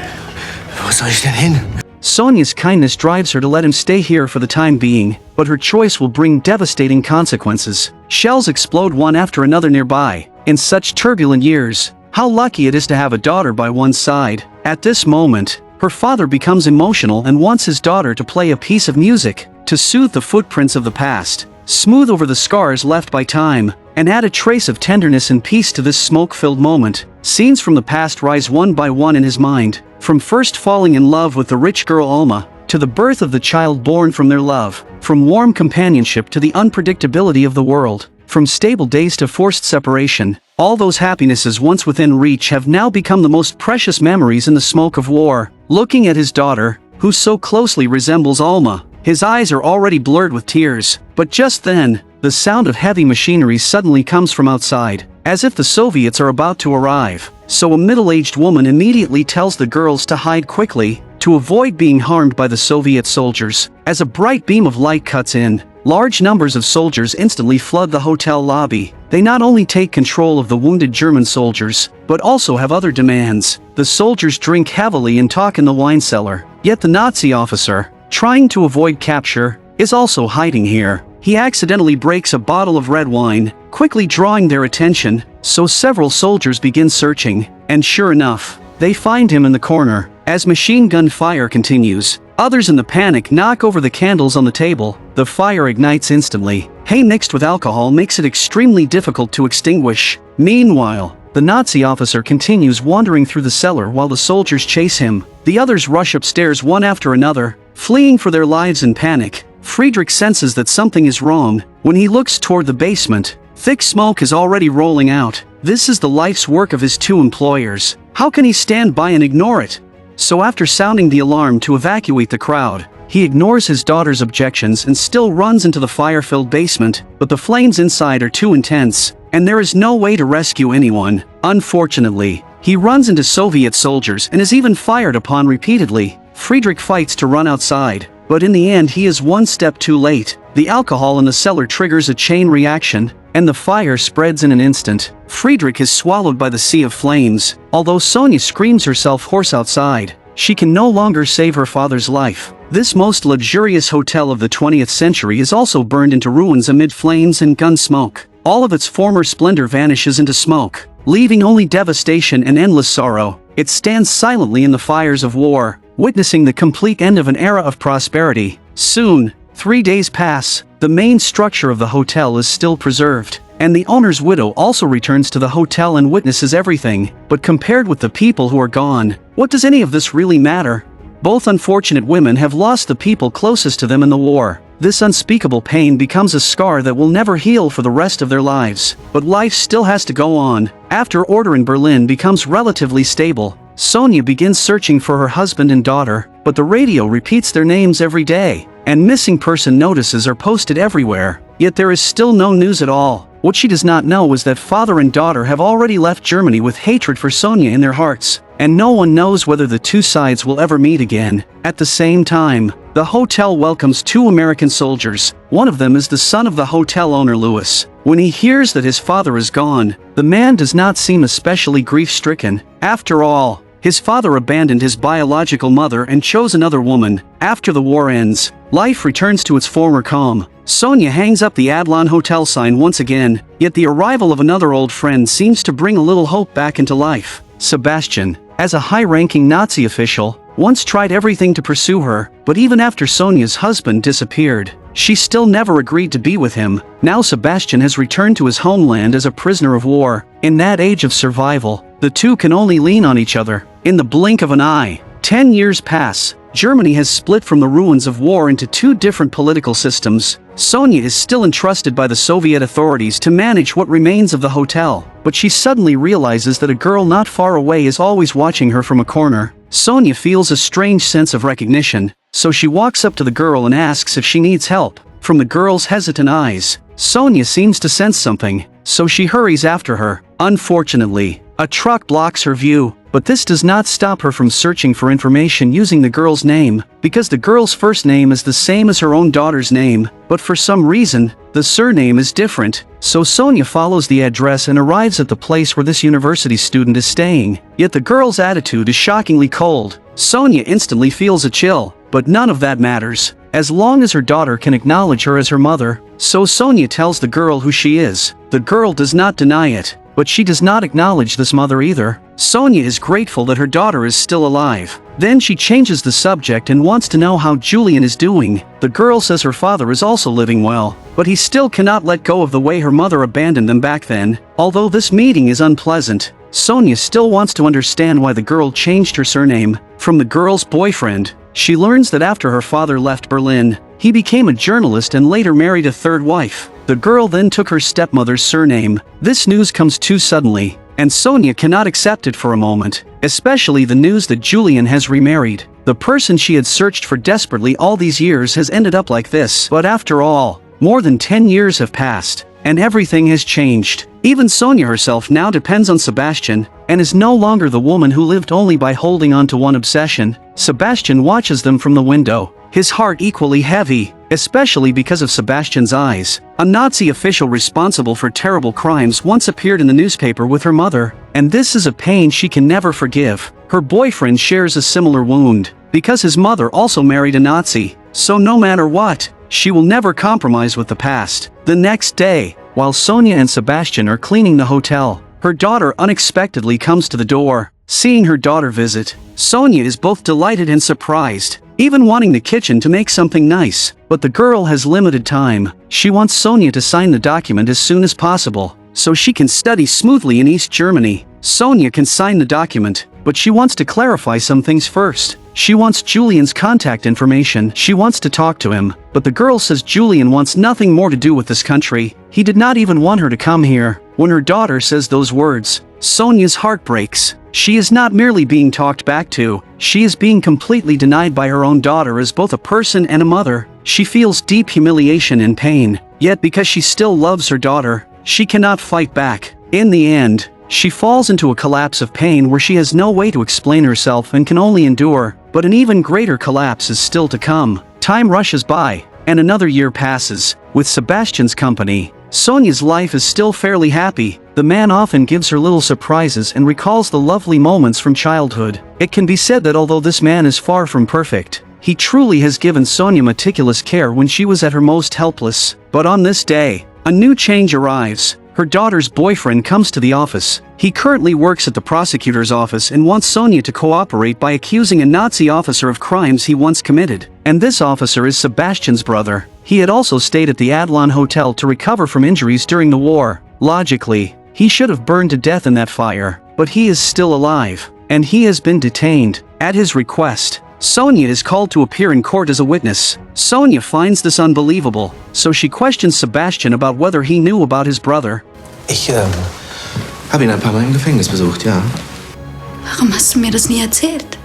Wo soll ich denn hin? Sonja's kindness drives her to let him stay here for the time being, but her choice will bring devastating consequences. Shells explode one after another nearby. In such turbulent years, how lucky it is to have a daughter by one's side. At this moment, her father becomes emotional and wants his daughter to play a piece of music to soothe the footprints of the past, smooth over the scars left by time, and add a trace of tenderness and peace to this smoke-filled moment. Scenes from the past rise one by one in his mind, from first falling in love with the rich girl Alma, to the birth of the child born from their love, from warm companionship to the unpredictability of the world, from stable days to forced separation. All those happinesses once within reach have now become the most precious memories in the smoke of war. Looking at his daughter, who so closely resembles Alma, his eyes are already blurred with tears. But just then, the sound of heavy machinery suddenly comes from outside, as if the Soviets are about to arrive. So a middle-aged woman immediately tells the girls to hide quickly, to avoid being harmed by the Soviet soldiers. As a bright beam of light cuts in, large numbers of soldiers instantly flood the hotel lobby. They not only take control of the wounded German soldiers, but also have other demands. The soldiers drink heavily and talk in the wine cellar. Yet the Nazi officer, trying to avoid capture, is also hiding here. He accidentally breaks a bottle of red wine, quickly drawing their attention, so several soldiers begin searching, and sure enough, they find him in the corner. As machine gun fire continues, others in the panic knock over the candles on the table. The fire ignites instantly. Hay mixed with alcohol makes it extremely difficult to extinguish. Meanwhile, the Nazi officer continues wandering through the cellar while the soldiers chase him. The others rush upstairs one after another, fleeing for their lives in panic. Friedrich senses that something is wrong. When he looks toward the basement, thick smoke is already rolling out. This is the life's work of his two employers. How can he stand by and ignore it? So after sounding the alarm to evacuate the crowd, he ignores his daughter's objections and still runs into the fire-filled basement, but the flames inside are too intense, and there is no way to rescue anyone. Unfortunately, he runs into Soviet soldiers and is even fired upon repeatedly. Friedrich fights to run outside, but in the end he is one step too late. The alcohol in the cellar triggers a chain reaction, and the fire spreads in an instant. Friedrich is swallowed by the sea of flames. Although Sonja screams herself hoarse outside, she can no longer save her father's life. This most luxurious hotel of the 20th century is also burned into ruins amid flames and gun smoke. All of its former splendor vanishes into smoke, leaving only devastation and endless sorrow. It stands silently in the fires of war, witnessing the complete end of an era of prosperity. Soon, 3 days pass, the main structure of the hotel is still preserved, and the owner's widow also returns to the hotel and witnesses everything. But compared with the people who are gone, what does any of this really matter? Both unfortunate women have lost the people closest to them in the war. This unspeakable pain becomes a scar that will never heal for the rest of their lives. But life still has to go on. After order in Berlin becomes relatively stable, Sonja begins searching for her husband and daughter, but the radio repeats their names every day, and missing person notices are posted everywhere. Yet there is still no news at all. What she does not know is that father and daughter have already left Germany with hatred for Sonja in their hearts, and no one knows whether the two sides will ever meet again. At the same time, the hotel welcomes 2 American soldiers. One of them is the son of the hotel owner, Louis. When he hears that his father is gone, the man does not seem especially grief-stricken. After all, his father abandoned his biological mother and chose another woman. After the war ends, life returns to its former calm. Sonja hangs up the Adlon Hotel sign once again, yet the arrival of another old friend seems to bring a little hope back into life. Sebastian, as a high-ranking Nazi official, once tried everything to pursue her, but even after Sonja's husband disappeared, she still never agreed to be with him. Now Sebastian has returned to his homeland as a prisoner of war. In that age of survival, the two can only lean on each other. In the blink of an eye, 10 years pass. Germany has split from the ruins of war into 2 different political systems. Sonja is still entrusted by the Soviet authorities to manage what remains of the hotel, but she suddenly realizes that a girl not far away is always watching her from a corner. Sonja feels a strange sense of recognition, so she walks up to the girl and asks if she needs help. From the girl's hesitant eyes, Sonja seems to sense something, so she hurries after her. Unfortunately, a truck blocks her view, but this does not stop her from searching for information using the girl's name, because the girl's first name is the same as her own daughter's name, but for some reason, the surname is different. So Sonja follows the address and arrives at the place where this university student is staying. Yet the girl's attitude is shockingly cold. Sonja instantly feels a chill, but none of that matters, as long as her daughter can acknowledge her as her mother. So Sonja tells the girl who she is. The girl does not deny it, but she does not acknowledge this mother either. Sonja is grateful that her daughter is still alive. Then she changes the subject and wants to know how Julian is doing. The girl says her father is also living well, but he still cannot let go of the way her mother abandoned them back then. Although this meeting is unpleasant, Sonja still wants to understand why the girl changed her surname. From the girl's boyfriend, she learns that after her father left Berlin, he became a journalist and later married a 3rd wife. The girl then took her stepmother's surname. This news comes too suddenly, and Sonja cannot accept it for a moment, especially the news that Julian has remarried. The person she had searched for desperately all these years has ended up like this. But after all, more than 10 years have passed, and everything has changed. Even Sonja herself now depends on Sebastian, and is no longer the woman who lived only by holding on to one obsession. Sebastian watches them from the window, his heart equally heavy, especially because of Sebastian's eyes. A Nazi official responsible for terrible crimes once appeared in the newspaper with her mother, and this is a pain she can never forgive. Her boyfriend shares a similar wound, because his mother also married a Nazi, so no matter what, she will never compromise with the past. The next day, while Sonja and Sebastian are cleaning the hotel, her daughter unexpectedly comes to the door. Seeing her daughter visit, Sonja is both delighted and surprised, even wanting the kitchen to make something nice. But the girl has limited time. She wants Sonja to sign the document as soon as possible, so she can study smoothly in East Germany. Sonja can sign the document, but she wants to clarify some things first. She wants Julian's contact information. She wants to talk to him, but the girl says Julian wants nothing more to do with this country. He did not even want her to come here. When her daughter says those words, Sonja's heart breaks. She is not merely being talked back to, she is being completely denied by her own daughter as both a person and a mother. She feels deep humiliation and pain, yet because she still loves her daughter, she cannot fight back. In the end, she falls into a collapse of pain where she has no way to explain herself and can only endure, but an even greater collapse is still to come. Time rushes by, and another year passes. With Sebastian's company, Sonja's life is still fairly happy. The man often gives her little surprises and recalls the lovely moments from childhood. It can be said that although this man is far from perfect, he truly has given Sonja meticulous care when she was at her most helpless. But on this day, A new change arrives. Her daughter's boyfriend comes to the office. He currently works at the prosecutor's office and wants Sonja to cooperate by accusing a Nazi officer of crimes he once committed. And this officer is Sebastian's brother. He had also stayed at the Adlon Hotel to recover from injuries during the war. Logically, he should have burned to death in that fire, but he is still alive, and he has been detained. At his request, Sonja is called to appear in court as a witness. Sonja finds this unbelievable, so she questions Sebastian about whether he knew about his brother. Ich habe ihn ein paar Mal im Gefängnis besucht, ja. Warum hast du mir das nie erzählt?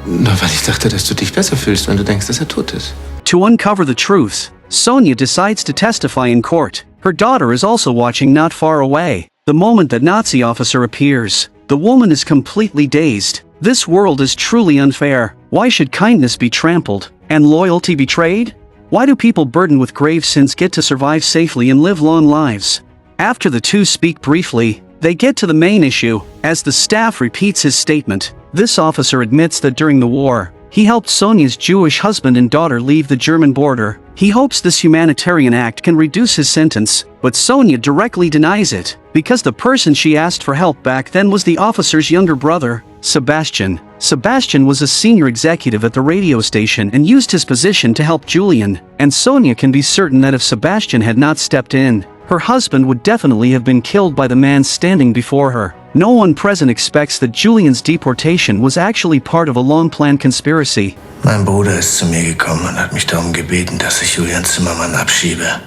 Nur weil ich dachte, dass du dich besser fühlst, wenn du denkst, dass er tot ist. To uncover the truth, Sonja decides to testify in court. Her daughter is also watching not far away. The moment that Nazi officer appears, the woman is completely dazed. This world is truly unfair. Why should kindness be trampled, and loyalty betrayed? Why do people burdened with grave sins get to survive safely and live long lives? After the two speak briefly, they get to the main issue. As the staff repeats his statement, this officer admits that during the war, he helped Sonja's Jewish husband and daughter leave the German border. He hopes this humanitarian act can reduce his sentence, but Sonja directly denies it, because the person she asked for help back then was the officer's younger brother, Sebastian. Sebastian was a senior executive at the radio station and used his position to help Julian, and Sonja can be certain that if Sebastian had not stepped in, her husband would definitely have been killed by the man standing before her. No one present expects that Julian's deportation was actually part of a long-planned conspiracy. Mein Bruder ist zu mir gekommen und hat mich darum gebeten, dass ich Julians Zimmermann abschiebe.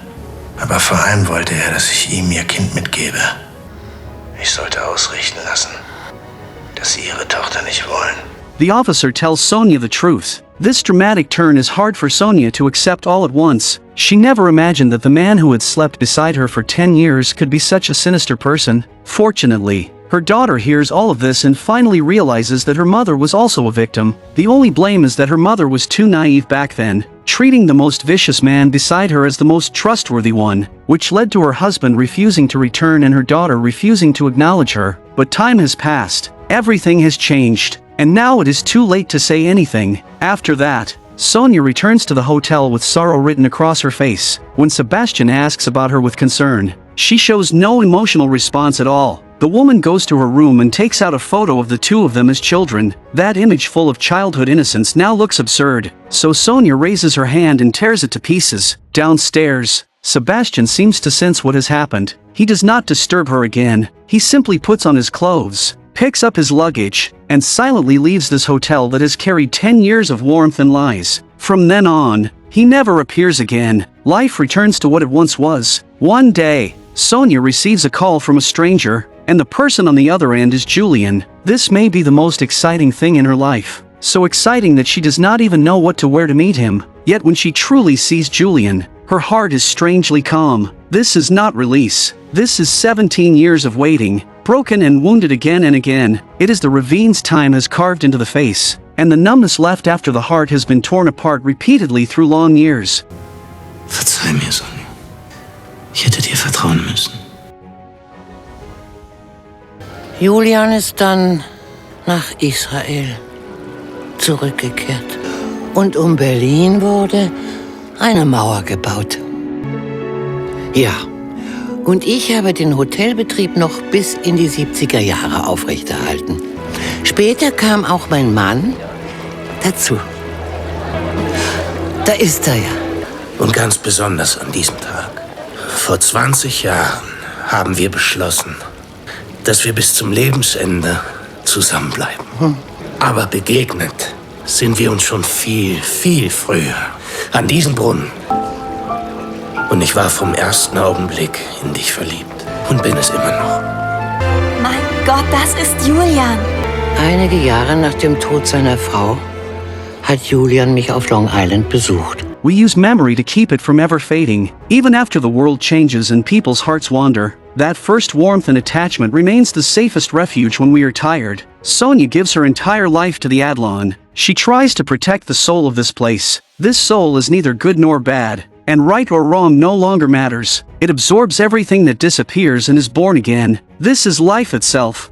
Aber vor allem wollte er, dass ich ihm ihr Kind mitgebe. Ich sollte ausrichten lassen, dass sie ihre Tochter nicht wollen. The officer tells Sonja the truth. This dramatic turn is hard for Sonja to accept all at once. She never imagined that the man who had slept beside her for 10 years could be such a sinister person. Fortunately, her daughter hears all of this and finally realizes that her mother was also a victim. The only blame is that her mother was too naive back then, treating the most vicious man beside her as the most trustworthy one, which led to her husband refusing to return and her daughter refusing to acknowledge her. But time has passed. Everything has changed, and now it is too late to say anything. After that, Sonja returns to the hotel with sorrow written across her face. When Sebastian asks about her with concern, she shows no emotional response at all. The woman goes to her room and takes out a photo of the two of them as children. That image full of childhood innocence now looks absurd, so Sonja raises her hand and tears it to pieces. Downstairs, Sebastian seems to sense what has happened. He does not disturb her again. He simply puts on his clothes, picks up his luggage, and silently leaves this hotel that has carried 10 years of warmth and lies. From then on, he never appears again. Life returns to what it once was. One day, Sonja receives a call from a stranger, and the person on the other end is Julian. This may be the most exciting thing in her life. So exciting that she does not even know what to wear to meet him. Yet when she truly sees Julian, her heart is strangely calm. This is not release. This is 17 years of waiting, broken and wounded again and again. It is the ravines time has carved into the face, and the numbness left after the heart has been torn apart repeatedly through long years. Verzeih mir, Sonja. Ich hätte dir vertrauen müssen. Julian ist dann nach Israel zurückgekehrt. Und um Berlin wurde eine Mauer gebaut. Ja, und ich habe den Hotelbetrieb noch bis in die 70er Jahre aufrechterhalten. Später kam auch mein Mann dazu. Da ist er ja. Und ganz besonders an diesem Tag. Vor 20 Jahren haben wir beschlossen, dass wir bis zum Lebensende zusammenbleiben. Aber begegnet sind wir uns schon viel, viel früher. An diesem Brunnen. Und ich war vom ersten Augenblick in dich verliebt. Und bin es immer noch. Mein Gott, das ist Julian. Einige Jahre nach dem Tod seiner Frau hat Julian mich auf Long Island besucht. We use memory to keep it from ever fading. Even after the world changes and people's hearts wander, that first warmth and attachment remains the safest refuge when we are tired. Sonja gives her entire life to the Adlon. She tries to protect the soul of this place. This soul is neither good nor bad, and right or wrong no longer matters. It absorbs everything that disappears and is born again. This is life itself.